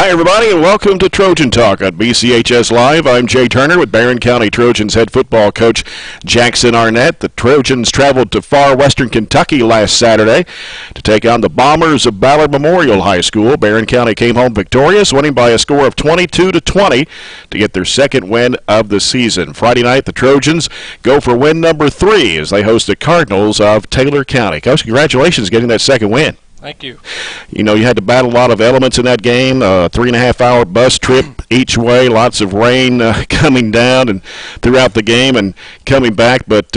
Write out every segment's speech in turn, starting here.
Hi, everybody, and welcome to Trojan Talk on BCHS Live. I'm Jay Turner with Barron County Trojans head football coach Jackson Arnett. The Trojans traveled to far western Kentucky last Saturday to take on the Bombers of Ballard Memorial High School. Barron County came home victorious, winning by a score of 22-20 to get their second win of the season. Friday night, the Trojans go for win number 3 as they host the Cardinals of Taylor County. Coach, congratulations getting that second win. Thank you. You know, you had to battle a lot of elements in that game, 3.5-hour bus trip each way, lots of rain coming down and throughout the game and coming back. But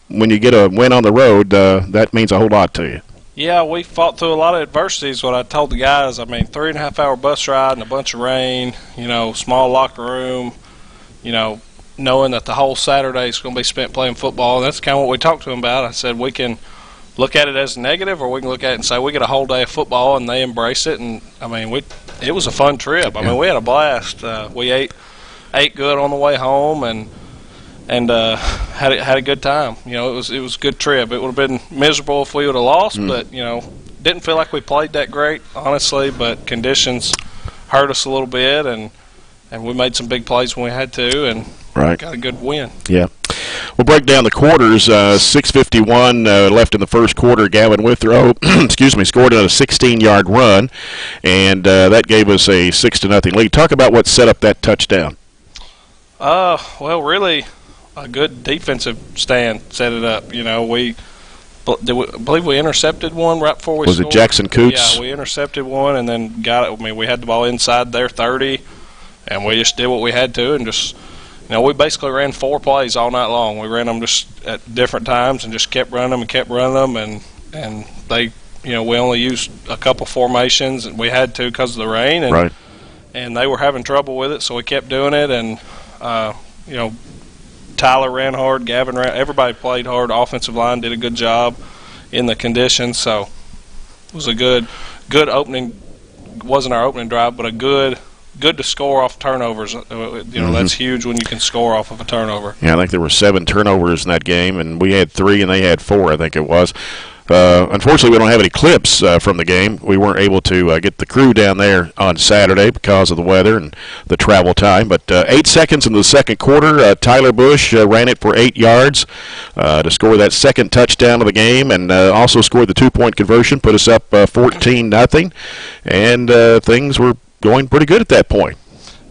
when you get a win on the road, that means a whole lot to you. Yeah, we fought through a lot of adversities. What I told the guys, I mean, 3.5-hour bus ride and a bunch of rain, you know, small locker room, you know, knowing that the whole Saturday is going to be spent playing football. And that's kind of what we talked to them about. I said we can look at it as a negative, or we can look at it and say we get a whole day of football, and they embrace it. And I mean, it was a fun trip. I mean, we had a blast. We ate good on the way home, and had a good time. You know, it was a good trip. It would have been miserable if we would have lost, but you know, didn't feel like we played that great, honestly. But conditions hurt us a little bit, and we made some big plays when we had to, and got a good win. Yeah. We'll break down the quarters. 6:51 left in the first quarter. Gavin Withrow, scored on a 16-yard run, and that gave us a 6-0 lead. Talk about what set up that touchdown. Well, really, a good defensive stand set it up. You know, I believe we intercepted one right before we scored. Was it Jackson Coots? Yeah, we intercepted one and then got it. I mean, we had the ball inside their 30, and we just did what we had to and just – you know, we basically ran 4 plays all night long. We ran them just at different times and just kept running them and kept running them. And they, you know, we only used a couple formations, and we had to because of the rain. And, and they were having trouble with it, so we kept doing it. And, you know, Tyler ran hard, Gavin ran. Everybody played hard. Offensive line did a good job in the conditions. So it was a good opening. It wasn't our opening drive, but a good to score off turnovers. You know, that's huge when you can score off of a turnover. Yeah, I think there were 7 turnovers in that game, and we had 3 and they had 4, I think it was. Unfortunately, we don't have any clips from the game. We weren't able to get the crew down there on Saturday because of the weather and the travel time. But 8 seconds in the second quarter, Tyler Bush ran it for 8 yards to score that second touchdown of the game, and also scored the 2-point conversion, put us up 14-0, and things were going pretty good at that point.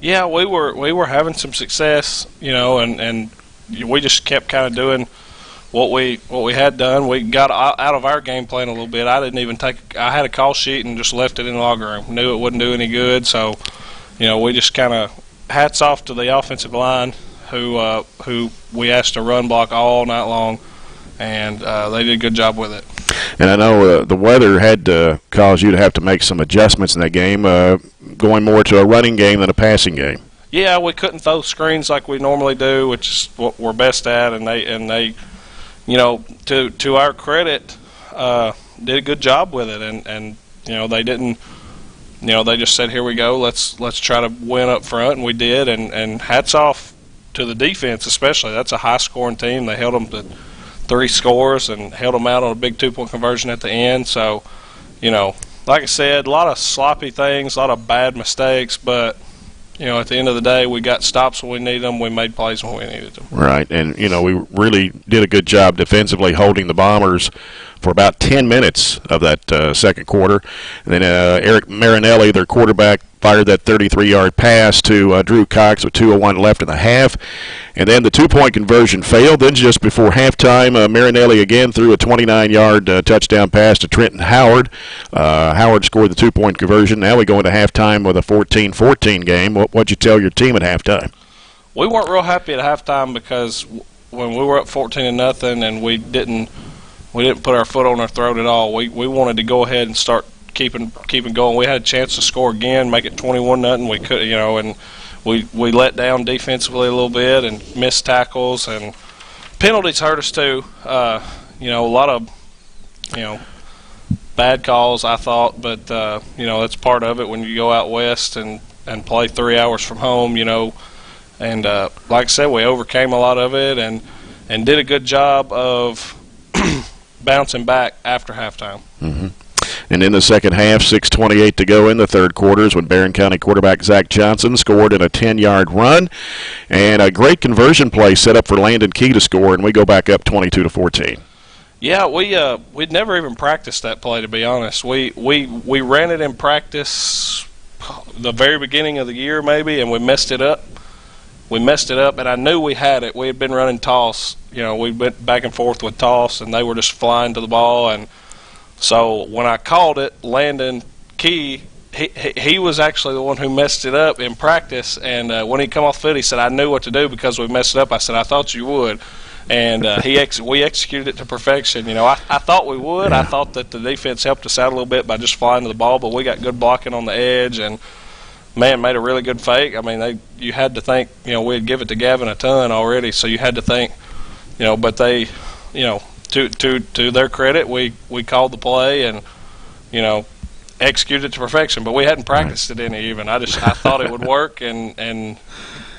Yeah, we were having some success, you know, and we just kept kind of doing what we had done. We got out of our game plan a little bit. I didn't even I had a call sheet and just left it in the locker room. Knew it wouldn't do any good, so you know, we just kind of hats off to the offensive line who we asked to run block all night long, and they did a good job with it. And I know the weather had to cause you to have to make some adjustments in that game, going more to a running game than a passing game. Yeah, we couldn't throw screens like we normally do, which is what we're best at, and they you know, to our credit, did a good job with it, and you know, they didn't, you know, they just said, here we go, let's try to win up front, and we did, and hats off to the defense especially. That's a high-scoring team. They held them to 3 scores and held them out on a big 2-point conversion at the end. So, you know, like I said, a lot of sloppy things, a lot of bad mistakes, but, you know, at the end of the day, we got stops when we needed them. We made plays when we needed them. Right, and, you know, we really did a good job defensively holding the Bombers for about 10 minutes of that second quarter. And then Eric Marinelli, their quarterback, fired that 33-yard pass to Drew Cox with 2:01 left in the half. And then the 2-point conversion failed. Then just before halftime, Marinelli again threw a 29-yard touchdown pass to Trenton Howard. Howard scored the 2-point conversion. Now we go into halftime with a 14-14 game. What'd you tell your team at halftime? We weren't real happy at halftime because when we were up 14-0 and we didn't put our foot on our throat at all. We wanted to go ahead and start keeping going. We had a chance to score again, make it 21-0. We could, you know, and we let down defensively a little bit and missed tackles, and penalties hurt us too. You know, a lot of, you know, bad calls, I thought, but you know, that's part of it when you go out west and play 3 hours from home, you know. And like I said, we overcame a lot of it and did a good job of bouncing back after halftime. And in the second half, 6:28 to go in the third quarter is when Barron County quarterback Zach Johnson scored in a 10-yard run. And a great conversion play set up for Landon Key to score, and we go back up 22-14. Yeah, we'd never even practiced that play, to be honest. We ran it in practice the very beginning of the year maybe, and we messed it up. And I knew we had it. We had been running toss. We went back and forth with toss, and they were just flying to the ball. And so when I called it, Landon Key, he was actually the one who messed it up in practice. And when he come off the field, he said, "I knew what to do because we messed it up." I said, "I thought you would." And we executed it to perfection. I thought we would. Yeah. I thought that the defense helped us out a little bit by just flying to the ball, but we got good blocking on the edge and, man, made a really good fake. I mean, you had to think, we'd give it to Gavin a ton already, so you had to think, but they, to their credit, we called the play and, executed it to perfection. But we hadn't practiced it any even. I thought it would work, and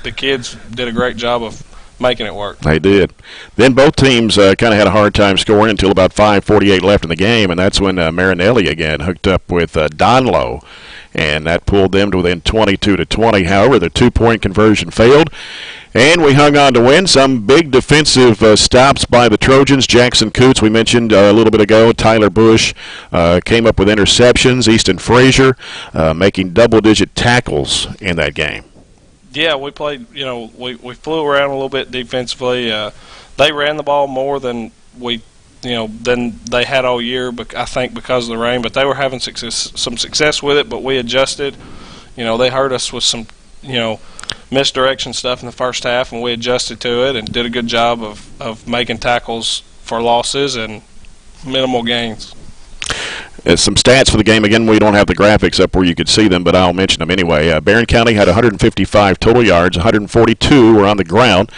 the kids did a great job of making it work. They did. Then both teams kind of had a hard time scoring until about 5:48 left in the game, and that's when Marinelli again hooked up with Donlow, and that pulled them to within 22-20. However, the two-point conversion failed, and we hung on to win. Some big defensive stops by the Trojans. Jackson Coots, we mentioned a little bit ago. Tyler Bush came up with interceptions. Easton Frazier making double-digit tackles in that game. Yeah, we played, we flew around a little bit defensively. They ran the ball more than than they had all year, but I think because of the rain. But they were having some success with it, but we adjusted. They hurt us with some, misdirection stuff in the first half, and we adjusted to it and did a good job of making tackles for losses and minimal gains. Some stats for the game. Again, we don't have the graphics up where you could see them, but I'll mention them anyway. Barron County had 155 total yards. 142 were on the ground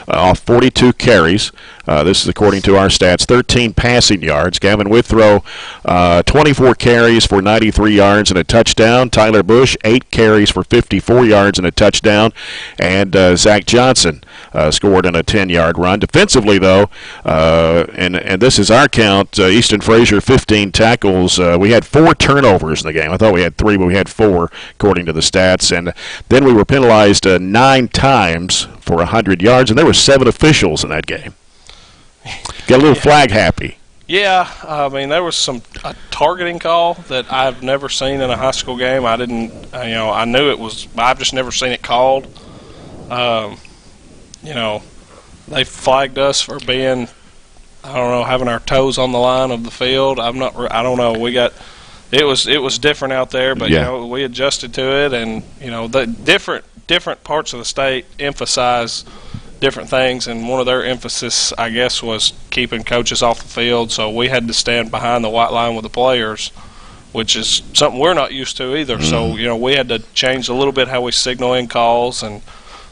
off 42 carries. This is according to our stats. 13 passing yards. Gavin Withrow, 24 carries for 93 yards and a touchdown. Tyler Bush, 8 carries for 54 yards and a touchdown. And Zach Johnson scored on a 10-yard run. Defensively, though, and this is our count, Easton Frazier, 15 tackles. We had 4 turnovers in the game. I thought we had 3, but we had 4, according to the stats. And then we were penalized 9 times for 100 yards, and there were 7 officials in that game. Got a little flag happy. Yeah, I mean, there was a targeting call that I've never seen in a high school game. I didn't, I knew it was, I've just never seen it called. They flagged us for being, I don't know, having our toes on the line of the field. I don't know. It was different out there, but we adjusted to it, and the different parts of the state emphasize different things, and one of their emphasis, I guess, was keeping coaches off the field. So we had to stand behind the white line with the players, which is something we're not used to either. So we had to change a little bit how we signal in calls and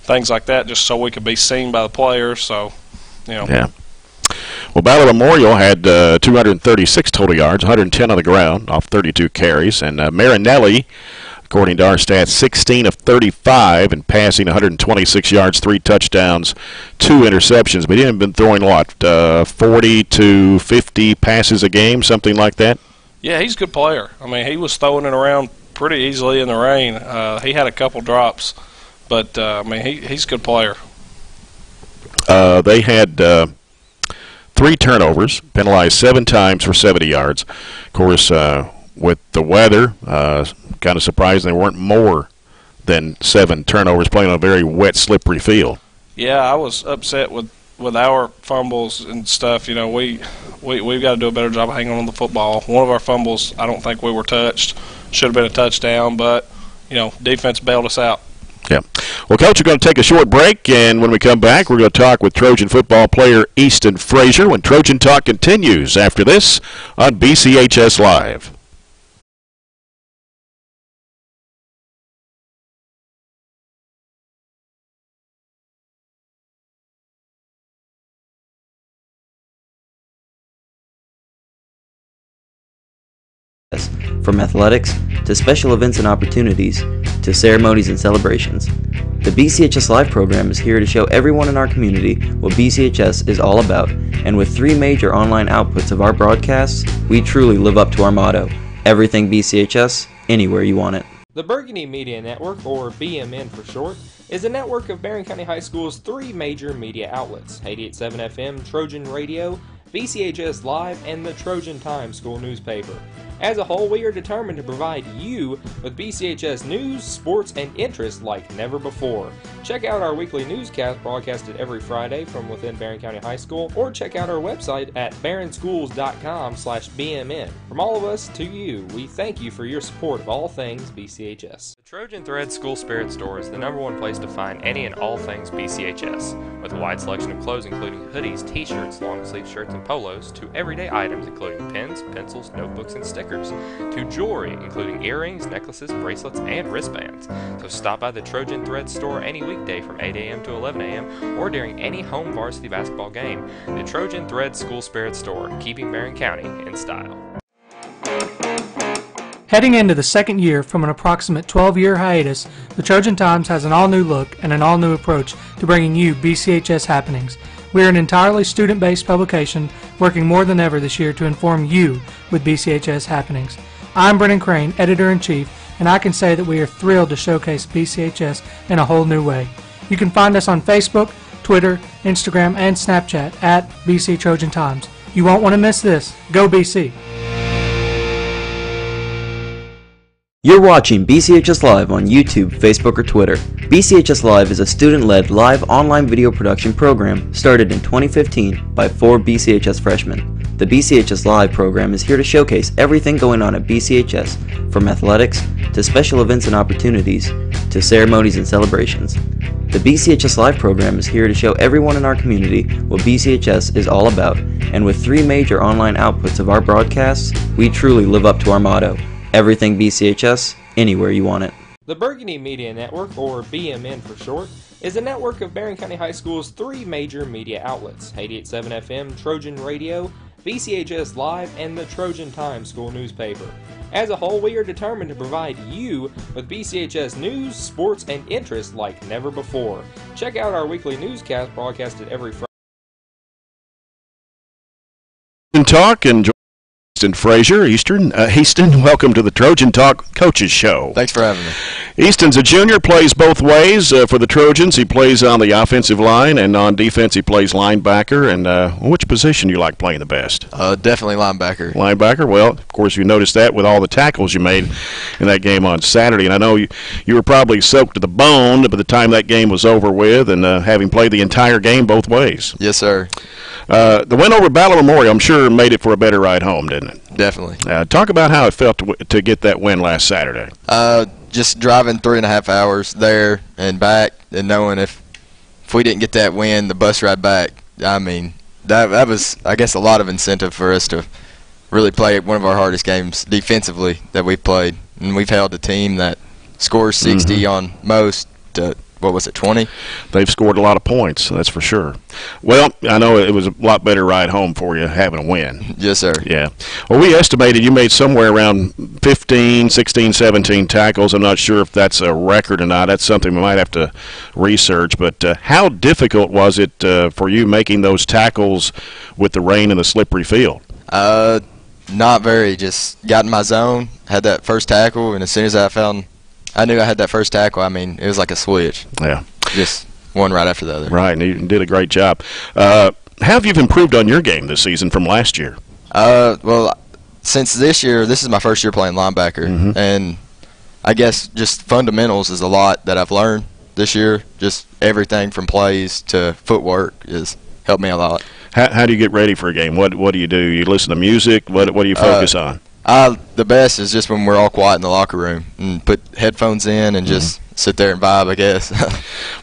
things like that, just so we could be seen by the players. So yeah. Well, Ballard Memorial had 236 total yards, 110 on the ground off 32 carries, and Marinelli, according to our stats, 16 of 35 and passing, 126 yards, 3 touchdowns, 2 interceptions. But he had been throwing, 40 to 50 passes a game, something like that? Yeah, he's a good player. I mean, he was throwing it around pretty easily in the rain. He had a couple drops, but, he's a good player. They had 3 turnovers, penalized 7 times for 70 yards. Of course, with the weather, kind of surprising there weren't more than 7 turnovers playing on a very wet, slippery field. Yeah, I was upset with our fumbles and stuff. We've got to do a better job of hanging on the football. One of our fumbles, I don't think we were touched. Should have been a touchdown, but, defense bailed us out. Yeah. Well, Coach, we're going to take a short break, and when we come back, we're going to talk with Trojan football player Easton Frazier when Trojan Talk continues after this on BCHS Live. From athletics, to special events and opportunities, to ceremonies and celebrations. The BCHS Live program is here to show everyone in our community what BCHS is all about, and with 3 major online outputs of our broadcasts, we truly live up to our motto, Everything BCHS, anywhere you want it. The Burgundy Media Network, or BMN for short, is a network of Barron County High School's three major media outlets: 88.7 FM, Trojan Radio, BCHS Live, and the Trojan Times school newspaper. As a whole, we are determined to provide you with BCHS news, sports, and interest like never before. Check out our weekly newscast broadcasted every Friday from within Barron County High School, or check out our website at barronschools.com/BMN. From all of us to you, we thank you for your support of all things BCHS. The Trojan Thread School Spirit Store is the #1 place to find any and all things BCHS, with a wide selection of clothes including hoodies, t-shirts, long-sleeve shirts, and polos, to everyday items including pens, pencils, notebooks, and stickers, to jewelry including earrings, necklaces, bracelets, and wristbands. So stop by the Trojan Thread Store any weekday from 8 a.m. to 11 a.m. or during any home varsity basketball game. The Trojan Thread School Spirit Store, keeping Barron County in style. Heading into the second year from an approximate 12-year hiatus, the Trojan Times has an all-new look and an all-new approach to bringing you BCHS happenings. We are an entirely student-based publication working more than ever this year to inform you with BCHS happenings. I'm Brennan Crane, Editor-in-Chief, and I can say that we are thrilled to showcase BCHS in a whole new way. You can find us on Facebook, Twitter, Instagram, and Snapchat at BC Trojan Times. You won't want to miss this. Go BC! You're watching BCHS Live on YouTube, Facebook, or Twitter. BCHS Live is a student-led live online video production program started in 2015 by 4 BCHS freshmen. The BCHS Live program is here to showcase everything going on at BCHS, from athletics to special events and opportunities to ceremonies and celebrations. The BCHS Live program is here to show everyone in our community what BCHS is all about, and with 3 major online outputs of our broadcasts, we truly live up to our motto: everything BCHS, anywhere you want it. The Burgundy Media Network, or BMN for short, is a network of Barron County High School's 3 major media outlets: 88.7 FM, Trojan Radio, BCHS Live, and the Trojan Times school newspaper. As a whole, we are determined to provide you with BCHS news, sports, and interest like never before. Check out our weekly newscast broadcasted every Friday. Talk and Easton Frazier. Easton, welcome to the Trojan Talk Coaches Show. Thanks for having me. Easton's a junior, plays both ways for the Trojans. He plays on the offensive line, and on defense he plays linebacker. And which position do you like playing the best? Definitely linebacker. Linebacker? Well, of course, you noticed that with all the tackles you made in that game on Saturday. And I know you were probably soaked to the bone by the time that game was over with, and having played the entire game both ways. Yes, sir. The win over Ballard Memorial, I'm sure, made it for a better ride home, didn't it? Definitely. Talk about how it felt to get that win last Saturday. Just driving 3.5 hours there and back, and knowing if we didn't get that win, the bus ride back, I mean, that was, I guess, a lot of incentive for us to really play one of our hardest games defensively that we've played. And we've held a team that scores 60 on most to, 20? They've scored a lot of points, that's for sure. Well, I know it was a lot better ride home for you having a win. Yes, sir. Yeah. Well, we estimated you made somewhere around 15, 16, 17 tackles. I'm not sure if that's a record or not. That's something we might have to research. But how difficult was it for you making those tackles with the rain and the slippery field? Not very. Just got in my zone, had that first tackle, and as soon as I knew I had that first tackle, I mean, it was like a switch. Yeah. Just one right after the other. Right, and you did a great job. How have you improved on your game this season from last year? Well, since this year, this is my first year playing linebacker, and I guess just fundamentals is a lot that I've learned this year. Just everything from plays to footwork has helped me a lot. How do you get ready for a game? What do? You listen to music? What do you focus on? The best is just when we're all quiet in the locker room and put headphones in and just sit there and vibe, I guess.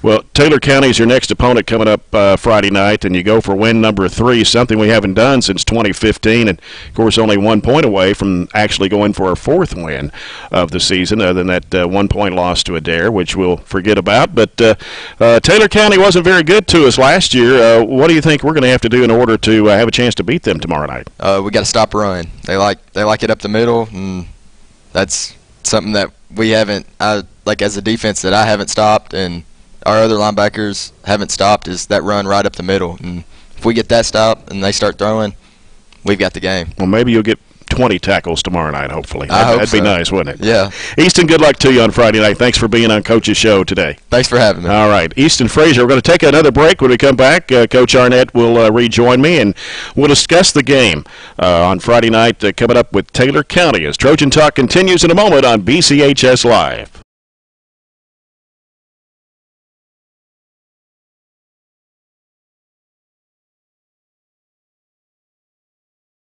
Well, Taylor County is your next opponent coming up Friday night, and you go for win number 3, something we haven't done since 2015, and, of course, only 1 point away from actually going for our 4th win of the season, other than that 1-point loss to Adair, which we'll forget about. But Taylor County wasn't very good to us last year. What do you think we're going to have to do in order to have a chance to beat them tomorrow night? We got to stop run. They like it up the middle, and that's something that we haven't as a defense that I haven't stopped and our other linebackers haven't stopped, is that run right up the middle. And if we get that stopped and they start throwing, we've got the game. Well, maybe you'll get 20 tackles tomorrow night, hopefully. That'd be nice, wouldn't it? Yeah. Easton, good luck to you on Friday night. Thanks for being on Coach's show today. Thanks for having me. All right. Easton Frazier, we're going to take another break. When we come back, Coach Arnett will rejoin me, and we'll discuss the game on Friday night coming up with Taylor County as Trojan Talk continues in a moment on BCHS Live.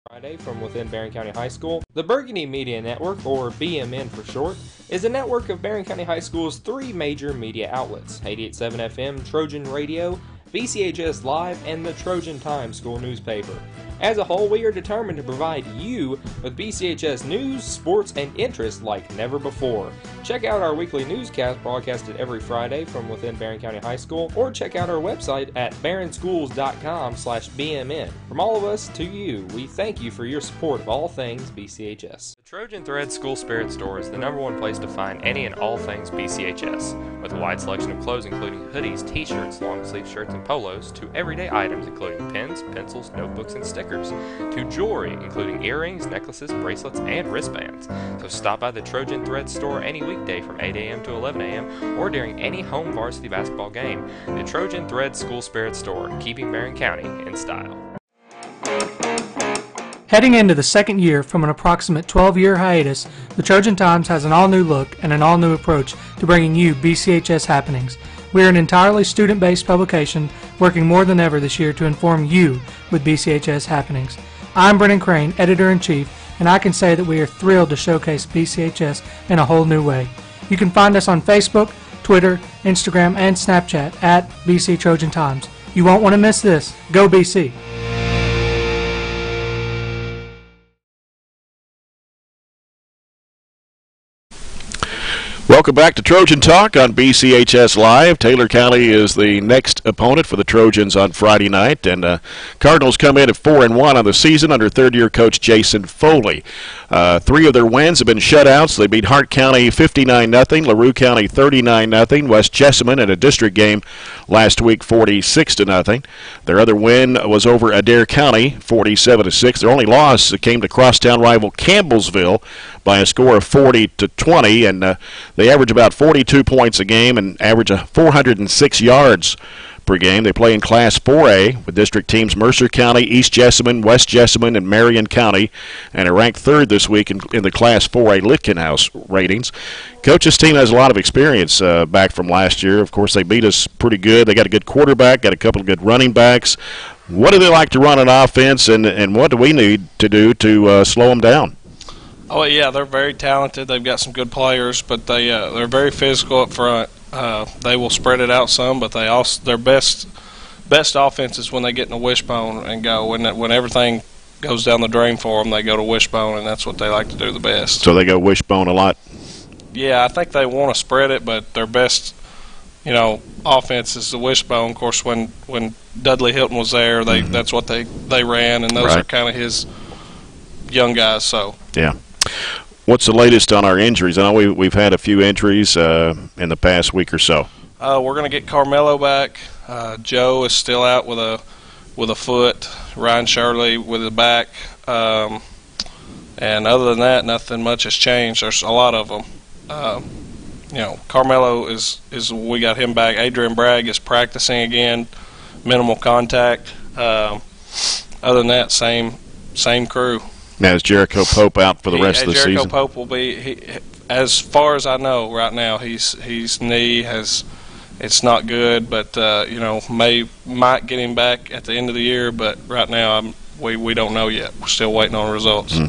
Friday from within Barron County High School. The Burgundy Media Network, or BMN for short, is a network of Barron County High School's three major media outlets: 88.7 FM, Trojan Radio, BCHS Live, and the Trojan Times school newspaper. As a whole, we are determined to provide you with BCHS news, sports, and interest like never before. Check out our weekly newscast broadcasted every Friday from within Barron County High School, or check out our website at barronschools.com/BMN. From all of us to you, we thank you for your support of all things BCHS. The Trojan Thread School Spirit Store is the #1 place to find any and all things BCHS, with a wide selection of clothes including hoodies, t-shirts, long-sleeve shirts, and polos, to everyday items including pens, pencils, notebooks, and stickers, to jewelry including earrings, necklaces, bracelets, and wristbands. So stop by the Trojan Thread Store any weekday from 8 a.m. to 11 a.m. or during any home varsity basketball game. The Trojan Thread School Spirit Store, keeping Barron County in style. Heading into the second year from an approximate 12-year hiatus, the Trojan Times has an all-new look and an all-new approach to bringing you BCHS happenings. We are an entirely student-based publication working more than ever this year to inform you with BCHS happenings. I'm Brennan Crane, Editor-in-Chief, and I can say that we are thrilled to showcase BCHS in a whole new way. You can find us on Facebook, Twitter, Instagram, and Snapchat at BC Trojan Times. You won't want to miss this. Go BC! Welcome back to Trojan Talk on BCHS Live. Taylor County is the next opponent for the Trojans on Friday night, and Cardinals come in at 4-1 on the season under third-year coach Jason Foley. 3 of their wins have been shutouts. They beat Hart County 59-0, LaRue County 39-0, West Jessamine in a district game last week 46-0. Their other win was over Adair County 47-6. Their only loss came to crosstown rival Campbellsville by a score of 40-20, and they average about 42 points a game and average 406 yards per game. They play in Class 4A with district teams Mercer County, East Jessamine, West Jessamine, and Marion County, and are ranked third this week in the Class 4A Litkin-House ratings. Coach's team has a lot of experience back from last year. Of course, they beat us pretty good. They got a good quarterback, got a couple of good running backs. What do they like to run on offense, and what do we need to do to slow them down? Oh yeah, they're very talented. They've got some good players, but they're very physical up front. They will spread it out some, but they also their best offense is when they get in a wishbone and go. When everything goes down the drain for them, they go to wishbone, and that's what they like to do the best. So they go wishbone a lot. Yeah, I think they want to spread it, but their best, offense is the wishbone. Of course, when Dudley Hilton was there, that's what they ran, and those are kind of his young guys. So yeah. What's the latest on our injuries? I know we've had a few injuries in the past week or so. We're going to get Carmelo back. Joe is still out with a foot. Ryan Shirley with his back. And other than that, nothing much has changed. There's a lot of them. Carmelo is we got him back. Adrian Bragg is practicing again, minimal contact. Other than that, same crew. Now, is Jericho Pope out for the rest of the season? Jericho Pope will be, as far as I know right now, his knee has, it's not good, but might get him back at the end of the year. But right now, we don't know yet. We're still waiting on results.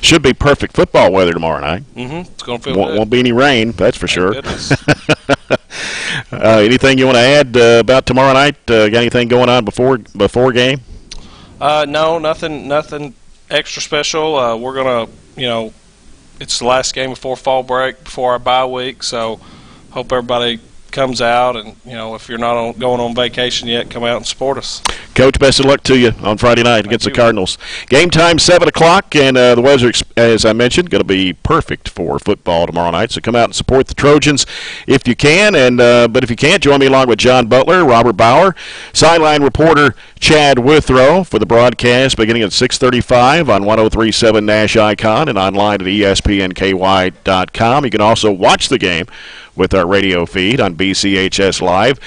Should be perfect football weather tomorrow night. It's going to feel good. Won't be any rain, that's for sure. Goodness. Anything you want to add about tomorrow night? Got anything going on before game? No, nothing extra special. We're gonna, it's the last game before fall break, before our bye week. So, hope everybody comes out, and if you're not going on vacation yet, come out and support us. Coach, best of luck to you on Friday night against the Cardinals. Game time 7 o'clock, and the weather, as I mentioned, going to be perfect for football tomorrow night. So come out and support the Trojans if you can. And but if you can't, join me along with John Butler, Robert Bauer, sideline reporter Chad Withrow for the broadcast beginning at 6:35 on 103.7 Nash Icon and online at espnky.com. You can also watch the game with our radio feed on BCHS Live,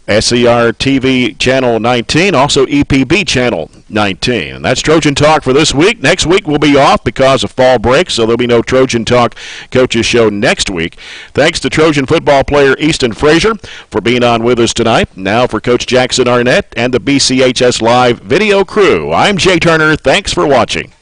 SER TV Channel 19, also EPB Channel 19. And that's Trojan Talk for this week. Next week we'll be off because of fall break, so there'll be no Trojan Talk Coaches Show next week. Thanks to Trojan football player Easton Frazier for being on with us tonight. Now for Coach Jackson Arnett and the BCHS Live video crew, I'm Jay Turner. Thanks for watching.